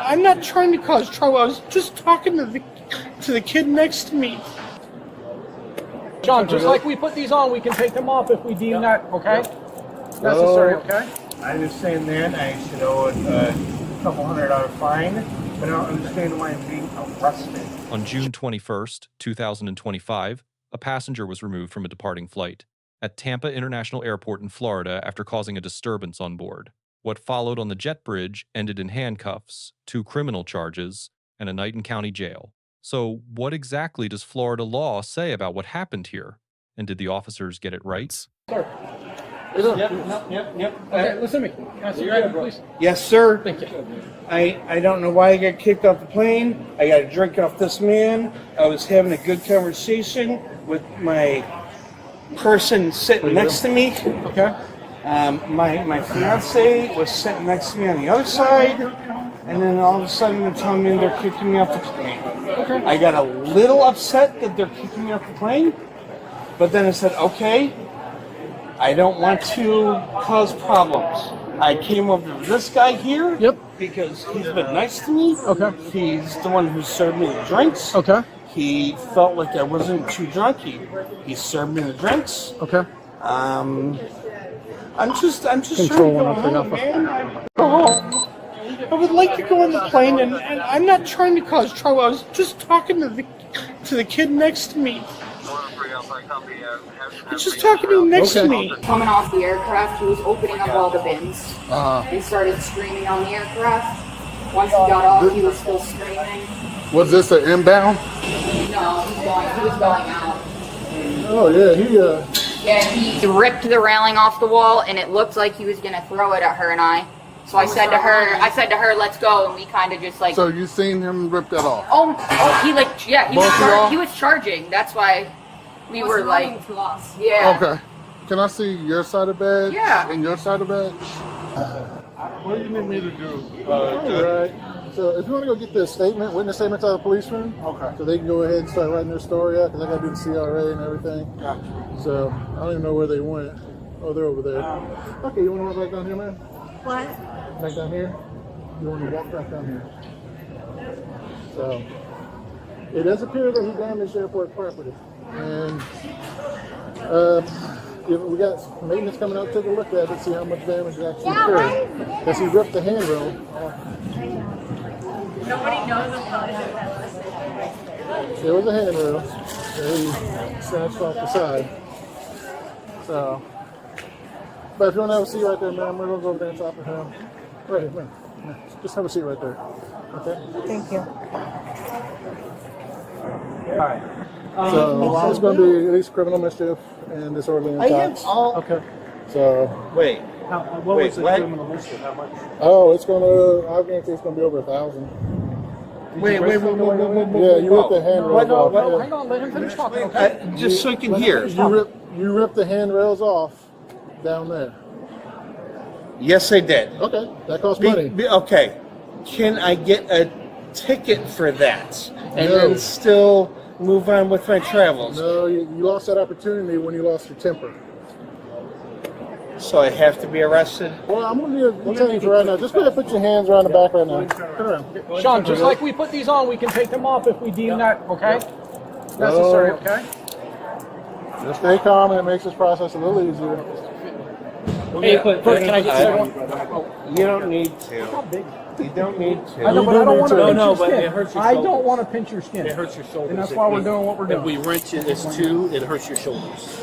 I'm not trying to cause trouble. I was just talking to the kid next to me. John, just like we put these on, we can take them off if we deem that, okay? Necessary, okay? I understand that. I should owe a couple $100 fine, but I don't understand why I'm being arrested. On June 21st, 2025, a passenger was removed from a departing flight at Tampa International Airport in Florida after causing a disturbance on board. What followed on the jet bridge ended in handcuffs, 2 criminal charges, and a night in county jail. So what exactly does Florida law say about what happened here? And did the officers get it right? Sir. Yep. Okay, listen to me. Can I see your ID, please? Yes, sir. Thank you. I don't know why I got kicked off the plane. I got a drink off this man. I was having a good conversation with my person sitting next to me. Okay. My fiance was sitting next to me on the other side, and then all of a sudden they're telling me they're kicking me off the plane. Okay. I got a little upset that they're kicking me off the plane, but then I said, okay, I don't want to cause problems. I came over to this guy here because he's been nice to me. Okay. He's the one who served me the drinks. Okay. He felt like I wasn't too drunk. He served me the drinks. Okay. I'm just trying to Control go one home, man. Go home. I would like to go on the plane, and I'm not trying to cause trouble. I was just talking to the kid next to me. He's just talking to him next to me. Coming off the aircraft, he was opening up all the bins and started screaming on the aircraft. Once he got off, he was still screaming. Was this an inbound? No, he was going out. Oh yeah, Yeah, he ripped the railing off the wall, and it looked like he was gonna throw it at her and I. So I said to her, let's go, and we kind of just like. So you seen him rip that off? He was charging. That's why we were like, yeah. Okay. Can I see your side of badge? Yeah. And your side of badge? What do you need me to do? Alright. So if you want to go get the statement, witness statements out of the police room, okay. So they can go ahead and start writing their story out, because I got to do the CRA and everything. Gotcha. So I don't even know where they went. Oh, they're over there. Okay, you want to walk back down here, man? What? Back down here? You want to walk back down here? So it does appear that he damaged airport property. And we got maintenance coming out to take a look at it, see how much damage actually occurred. Because he ripped the handrail off. Nobody knows about it. There was a handrail that he snatched off the side. So, but if you want to have a seat right there, man, we're going to go over there and talk to him. Right here, man. Just have a seat right there. Okay? Thank you. All right. So it's going to be at least criminal mischief and disorderly intox. Okay. So Wait. What was the criminal mischief? How much? oh, it's going to. I guarantee it's going to be over 1,000. Wait. Yeah, you ripped the handrails off. Oh, hang on, let him finish talking, okay? Just so you can hear. You ripped the handrails off down there. Yes, I did. Okay, that costs money. Okay. Can I get a ticket for that and No. then still move on with my travels? No, you lost that opportunity when you lost your temper. So I have to be arrested? Well, I'm going to tell you for right now. Just go ahead and put your hands around the back right now. Turn around. Sean, just like we put these on, we can take them off if we deem that, okay? Necessary, okay? Just stay calm, and it makes this process a little easier. Hey, can I get You don't need to. You don't need to. I know, but I don't want to pinch your but skin. it hurts your I shoulders. don't want to pinch your skin. It hurts your shoulders. And that's why we're doing what we're doing. If we wrench it, it's two, it hurts your shoulders.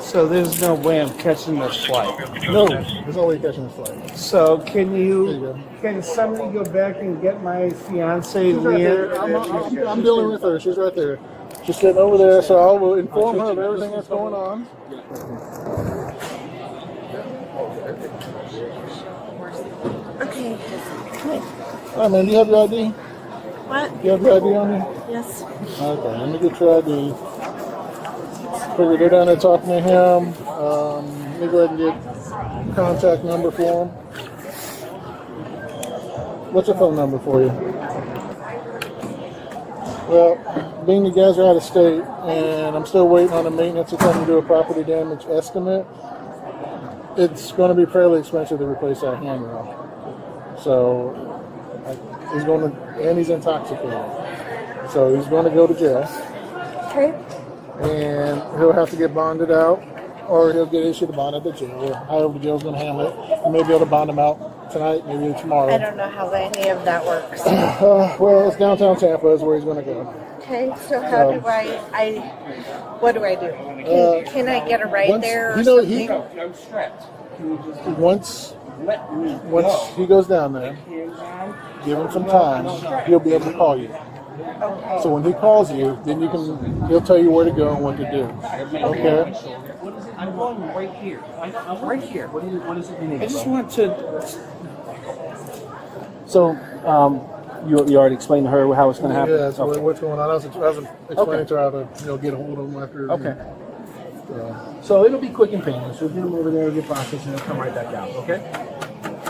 So there's no way I'm catching this flight. No, there's no way catching this flight. So can There you go. can somebody go back and get my fiance She's right there. I'm dealing with her. She's right there. She's sitting over there, so I will inform her of everything that's going on. Okay. Good. All right, man, do you have your ID? What? You have your ID on you? Yes. Okay, let me get your ID. Figured they're down there talking to him. Let me go ahead and get contact number for him. What's your phone number for you? Well, being you guys are out of state, and I'm still waiting on the maintenance to come and do a property damage estimate, it's going to be fairly expensive to replace that handrail. So He's going to, and he's intoxicated. So he's going to go to jail, Okay. and he'll have to get bonded out, or he'll get issued a bond at the jail. However the jail's going to handle it. You may be able to bond him out tonight, maybe tomorrow. I don't know how any of that works. Well, it's downtown Tampa is where he's going to go. Okay, so how do what do I do? Can I get a ride Once, there or you know, something? I'm strapped. once he goes down there, give him some time, he'll be able to call you. Okay. So when he calls you, then he'll tell you where to go and what to do. Okay? I'm going right here. I'm right here. What is it you need? I just want to. So, you already explained to her how it's going to happen? Yeah, so Okay. what's going on. I was explaining to her how to get a hold of him after. Okay. So it'll be quick and painless. We'll get him over there, get processed, and he'll come right back out, okay?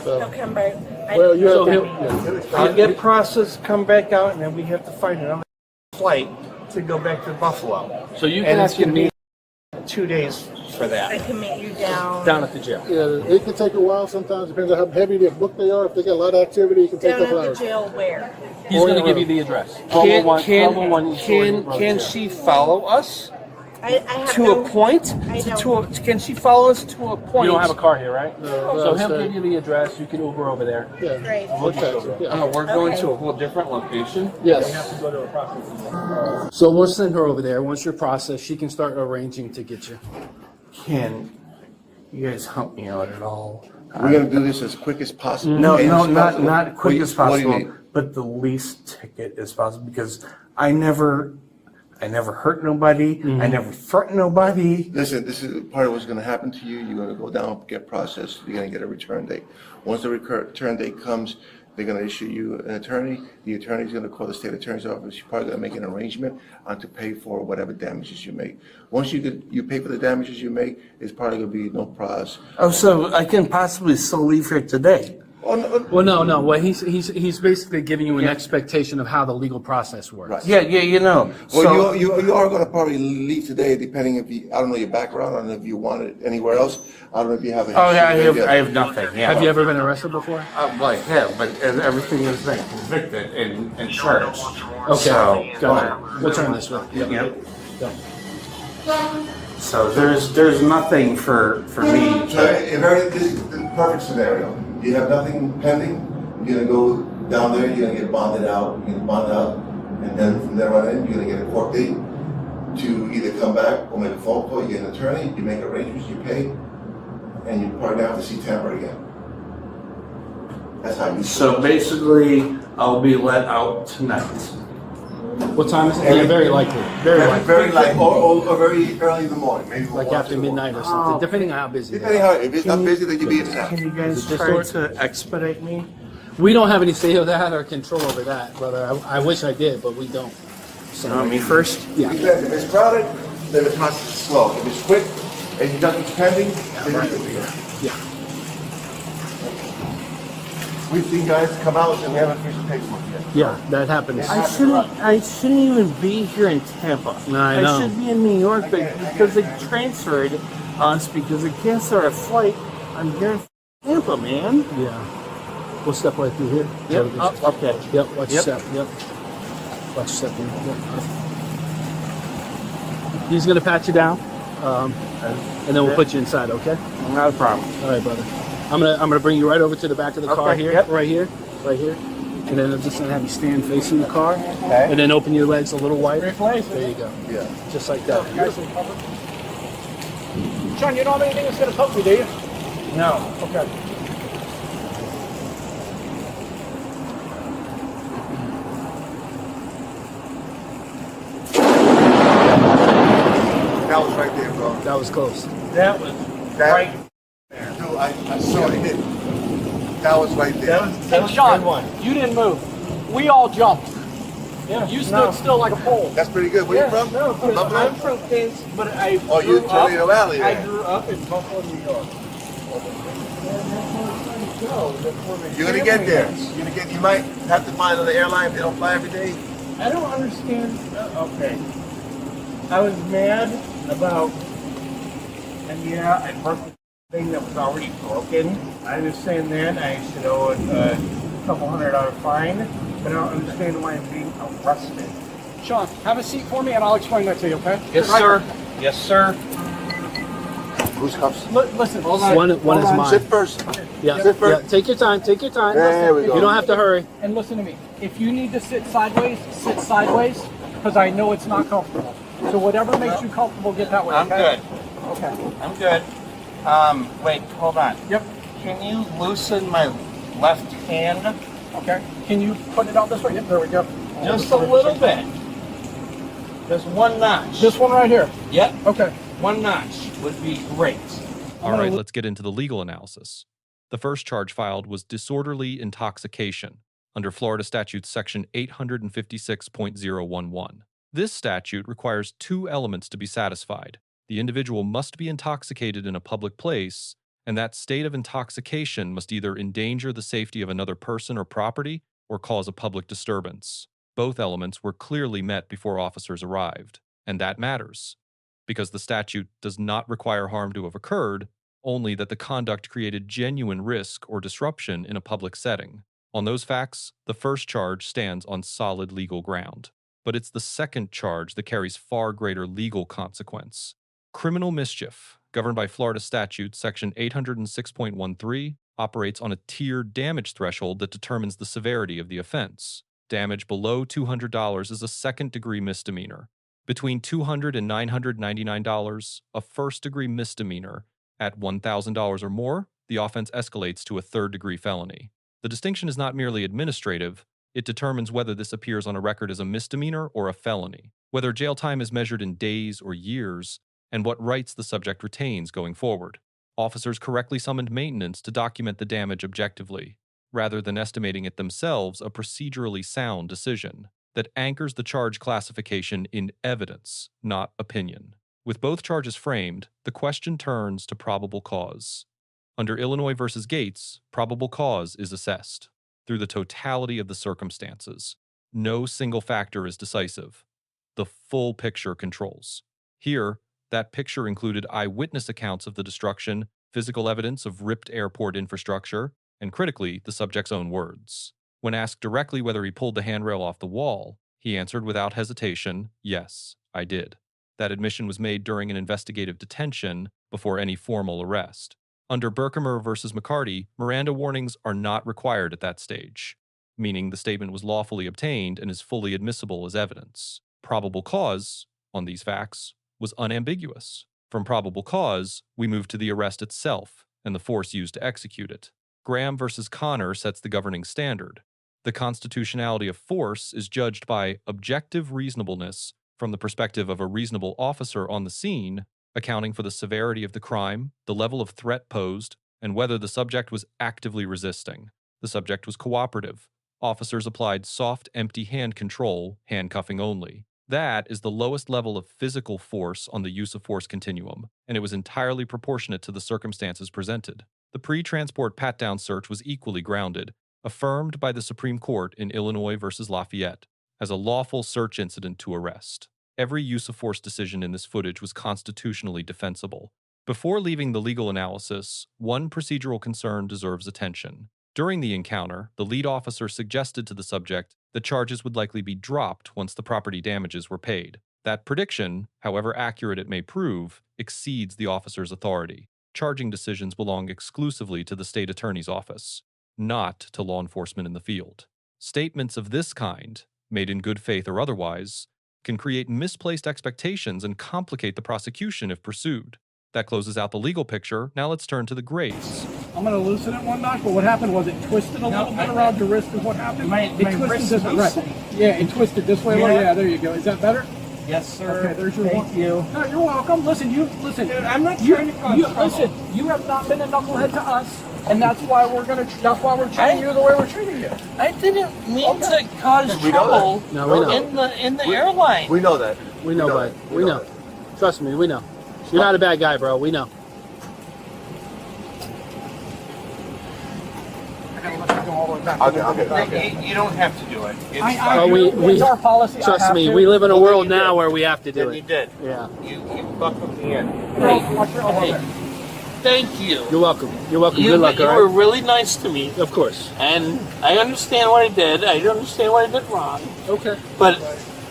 So, Okay, but well, you So have to. I'll get processed, come back out, and then we have to find another flight to go back to Buffalo. So you And can it's ask him gonna to be 2 days for I that. can meet you down down at the jail. Yeah, it can take a while sometimes. Depends on how heavy the book they are. If they got a lot of activity, it can take down a at couple the hours. jail where? He's going to give you the address. Can 1201 East Oregon Road, can jail. she follow us I have to no, a point? I Can she follow us to a point? You don't have a car here, right? So he'll stay. give you the address. You can Uber over there. Yeah. Great. Okay. Yeah. We're going Okay. to a whole different location. Yes. Go to a processing. So we'll send her over there. Once you're processed, she can start arranging to get you. Can you guys help me out at all? We're gonna do this as quick as possible. No, and no, as not possible. not quick as What do you possible, need? but the least ticket as possible because I never hurt nobody. I never threatened nobody. Listen, this is part of what's gonna happen to you. You're gonna go down, get processed, you're gonna get a return date. Once the return date comes, they're gonna issue you an attorney. The attorney's gonna call the state attorney's office. You're probably gonna make an arrangement to pay for whatever damages you make. Once you pay for the damages you make, it's probably gonna be no prize. Oh, so I can possibly still leave here today. Oh, no, Well, no. Well, he's basically giving you an expectation of how the legal process works. Right. Yeah, you know. well, So you are gonna probably leave today, depending if you, I don't know your background, I don't know if you want it anywhere else. I don't know if you have a. oh yeah, history. I have nothing. Yeah. Have you ever been arrested before? Well, yeah, but everything has been convicted and charged. Okay. So, Go ahead. We'll turn this way. Yep. Yep. Yep. So there's nothing for me. So, this is the perfect scenario. You have nothing pending, you're gonna go down there, you're gonna get bonded out, and then from there on in, you're gonna get a court date to either come back or make a phone call, you get an attorney, you make arrangements, you pay, and you probably have to see Tampa again. That's how you. So basically, I'll be let out tonight. What time is it? Yeah, very likely. Very likely. Very like, or very early in the morning, maybe. Like 1 or after 2. midnight or something, depending on how busy they Depending are. how, if it's not busy, then you be in town. Can you guys Is it try this to expedite me? We don't have any say of that or control over that, brother. I wish I did, but we don't. So, Me first? yeah. Depends. If it's crowded, then the process is slow. If it's quick and nothing's pending, then you can be there. Yeah. We've seen guys come out and we haven't finished the paperwork yet. Yeah, that happens. I shouldn't even be here in Tampa. No, I know. should be in New York, but because they transferred us because they can't start a flight, I'm here in Tampa, man. Yeah. We'll step right through here. Yep. Okay. Yep. Watch your Yep. step. Yep. Watch your step. Yep. He's gonna pat you down, and then we'll put you inside. Okay. Not a problem. All right, brother. I'm gonna bring you right over to the back of the car Okay, here, yep. right here, and then I'm just gonna have you stand facing the car, Okay. and then open your legs a little wider. There you go. Yeah. Just like that. Sean, you don't have anything that's going to poke me, do you? No. Okay. That was right there, bro. That was close. That was That, right. Dude, I saw it. That was right there. And Sean, you didn't move. We all jumped. Yeah. You stood still like a pole. That's pretty good. Where you from? No, Buffalo? I'm from Kansas, but I Oh, you're grew Tornado up. Valley I then. grew up in Buffalo, New York. You're gonna get there. You might have to find another airline if they don't fly every day. I don't understand. Okay. I was mad about, and yeah, I broke the thing that was already broken. I understand that. I should owe it couple $100 fine, but I don't understand why I'm being arrested. Sean, have a seat for me and I'll explain that to you, okay? Yes, sir. Yes, sir. Who's cuffs? Listen, hold on. One is mine. Sit first. Yeah, Sit first. yeah. Take your time. Take your time. There we go. You don't have to hurry. And listen to me. If you need to sit sideways, because I know it's not comfortable. So whatever makes you comfortable, get that way, I'm okay? good. Okay. I'm good. Wait, hold on. Yep. Can you loosen my left hand? Okay. Can you put it out this way? Yep, there we go. Just a little bit. Just one notch. This one right here. Yep. Okay. One notch would be great. All right, let's get into the legal analysis. The first charge filed was disorderly intoxication under Florida Statutes Section 856.011. This statute requires two elements to be satisfied. The individual must be intoxicated in a public place, and that state of intoxication must either endanger the safety of another person or property or cause a public disturbance. Both elements were clearly met before officers arrived, and that matters, because the statute does not require harm to have occurred, only that the conduct created genuine risk or disruption in a public setting. On those facts, the first charge stands on solid legal ground. But it's the second charge that carries far greater legal consequence. Criminal mischief, governed by Florida Statute Section 806.13, operates on a tiered damage threshold that determines the severity of the offense. Damage below $200 is a second-degree misdemeanor. Between $200 and $999, a first-degree misdemeanor. At $1,000 or more, the offense escalates to a third-degree felony. The distinction is not merely administrative. It determines whether this appears on a record as a misdemeanor or a felony, whether jail time is measured in days or years, and what rights the subject retains going forward. Officers correctly summoned maintenance to document the damage objectively, rather than estimating it themselves, a procedurally sound decision that anchors the charge classification in evidence, not opinion. With both charges framed, the question turns to probable cause. Under Illinois v. Gates, probable cause is assessed through the totality of the circumstances. No single factor is decisive. The full picture controls. Here, that picture included eyewitness accounts of the destruction, physical evidence of ripped airport infrastructure, and critically, the subject's own words. When asked directly whether he pulled the handrail off the wall, he answered without hesitation, "Yes, I did." That admission was made during an investigative detention before any formal arrest. Under Berkemer v. McCarty, Miranda warnings are not required at that stage, meaning the statement was lawfully obtained and is fully admissible as evidence. Probable cause, on these facts, was unambiguous. From probable cause, we move to the arrest itself and the force used to execute it. Graham v. Connor sets the governing standard. The constitutionality of force is judged by objective reasonableness from the perspective of a reasonable officer on the scene, accounting for the severity of the crime, the level of threat posed, and whether the subject was actively resisting. The subject was cooperative. Officers applied soft, empty hand control, handcuffing only. That is the lowest level of physical force on the use of force continuum, and it was entirely proportionate to the circumstances presented. The pre-transport pat-down search was equally grounded, affirmed by the Supreme Court in Illinois v. Lafayette, as a lawful search incident to arrest. Every use of force decision in this footage was constitutionally defensible. Before leaving the legal analysis, one procedural concern deserves attention. During the encounter, the lead officer suggested to the subject that charges would likely be dropped once the property damages were paid. That prediction, however accurate it may prove, exceeds the officer's authority. Charging decisions belong exclusively to the state attorney's office, not to law enforcement in the field. Statements of this kind, made in good faith or otherwise, can create misplaced expectations and complicate the prosecution if pursued. That closes out the legal picture. Now let's turn to the grades. I'm going to loosen it one notch, but what happened was it twisted a little bit around your wrist is what happened. My It wrist twisted this way. Right. Yeah, it twisted this way. Yeah. Yeah, there you go. Is that better? Yes, sir. Okay, there's your Thank one. you. No, you're welcome. Listen, Dude, I'm not trying to cause trouble. listen. You have not been a knucklehead to us, and that's why we're treating you the way we're treating you. I didn't mean to cause trouble No, we know. in the airline. We know that. We know, bud. We know. Trust me, we know. You're not a bad guy, bro. We know. I gotta let you go all the way back. Okay. You don't have to do it. It's I fine. it's our policy. Trust me, we live in a Well, world you now did. where we have to do Then you it. did. Yeah. You buckled me in. Watch your elbow there. Thank you. You're welcome. You're welcome. You, Good luck, you all were right? really nice to me, Of course. and I understand what I did. I understand what I did wrong, Okay. but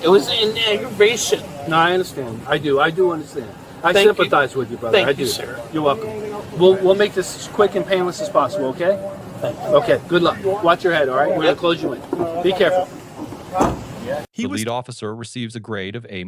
it was in aggravation. No, I understand. I do understand. I Thank you. sympathize with you, brother. Thank I you, do. sir. You're welcome. We'll make this as quick and painless as possible, okay? Thank you. Okay, good luck. Watch your head, all right? We're going to close you in. Be careful. The lead officer receives a grade of A-.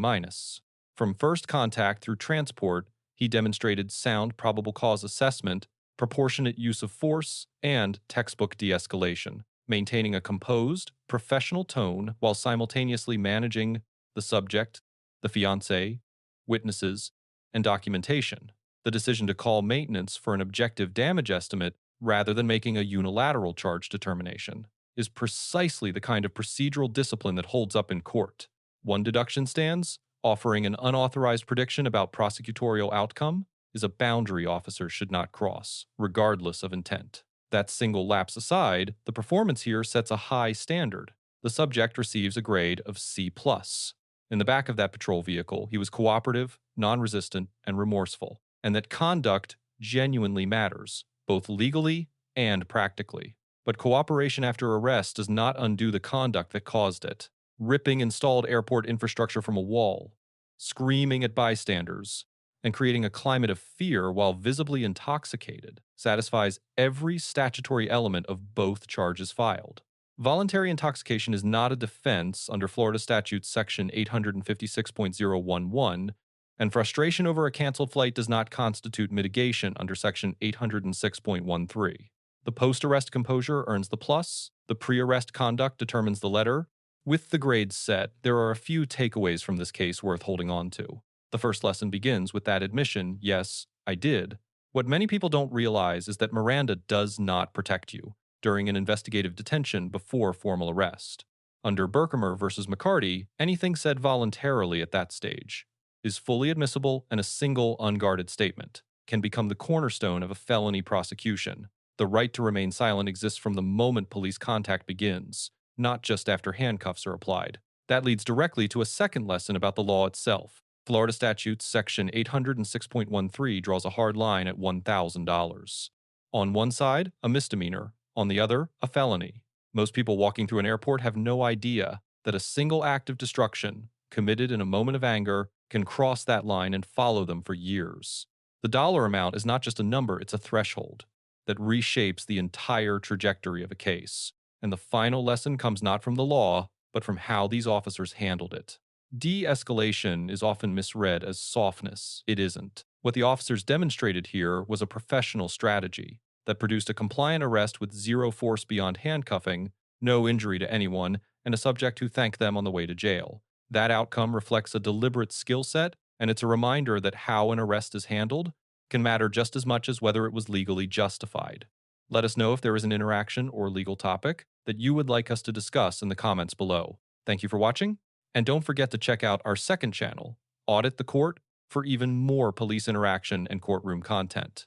From first contact through transport, he demonstrated sound probable cause assessment, proportionate use of force, and textbook de-escalation, maintaining a composed, professional tone while simultaneously managing the subject, the fiancé, witnesses, and documentation. The decision to call maintenance for an objective damage estimate rather than making a unilateral charge determination is precisely the kind of procedural discipline that holds up in court. One deduction stands, offering an unauthorized prediction about prosecutorial outcome is a boundary officers should not cross, regardless of intent. That single lapse aside, the performance here sets a high standard. The subject receives a grade of C+. In the back of that patrol vehicle, he was cooperative, non-resistant, and remorseful, and that conduct genuinely matters, both legally and practically. But cooperation after arrest does not undo the conduct that caused it. Ripping installed airport infrastructure from a wall, screaming at bystanders, and creating a climate of fear while visibly intoxicated satisfies every statutory element of both charges filed. Voluntary intoxication is not a defense under Florida Statutes section 856.011, and frustration over a canceled flight does not constitute mitigation under section 806.13. The post-arrest composure earns the plus, the pre-arrest conduct determines the letter. With the grades set, there are a few takeaways from this case worth holding on to. The first lesson begins with that admission, yes, I did. What many people don't realize is that Miranda does not protect you during an investigative detention before formal arrest. Under Berkemer versus McCarty, anything said voluntarily at that stage is fully admissible, and a single unguarded statement can become the cornerstone of a felony prosecution. The right to remain silent exists from the moment police contact begins, not just after handcuffs are applied. That leads directly to a second lesson about the law itself. Florida Statutes section 806.13 draws a hard line at $1,000. On one side, a misdemeanor. On the other, a felony. Most people walking through an airport have no idea that a single act of destruction, committed in a moment of anger, can cross that line and follow them for years. The dollar amount is not just a number, it's a threshold that reshapes the entire trajectory of a case. And the final lesson comes not from the law, but from how these officers handled it. De-escalation is often misread as softness. It isn't. What the officers demonstrated here was a professional strategy that produced a compliant arrest with zero force beyond handcuffing, no injury to anyone, and a subject who thanked them on the way to jail. That outcome reflects a deliberate skill set, and it's a reminder that how an arrest is handled can matter just as much as whether it was legally justified. Let us know if there is an interaction or legal topic that you would like us to discuss in the comments below. Thank you for watching, and don't forget to check out our second channel, Audit the Court, for even more police interaction and courtroom content.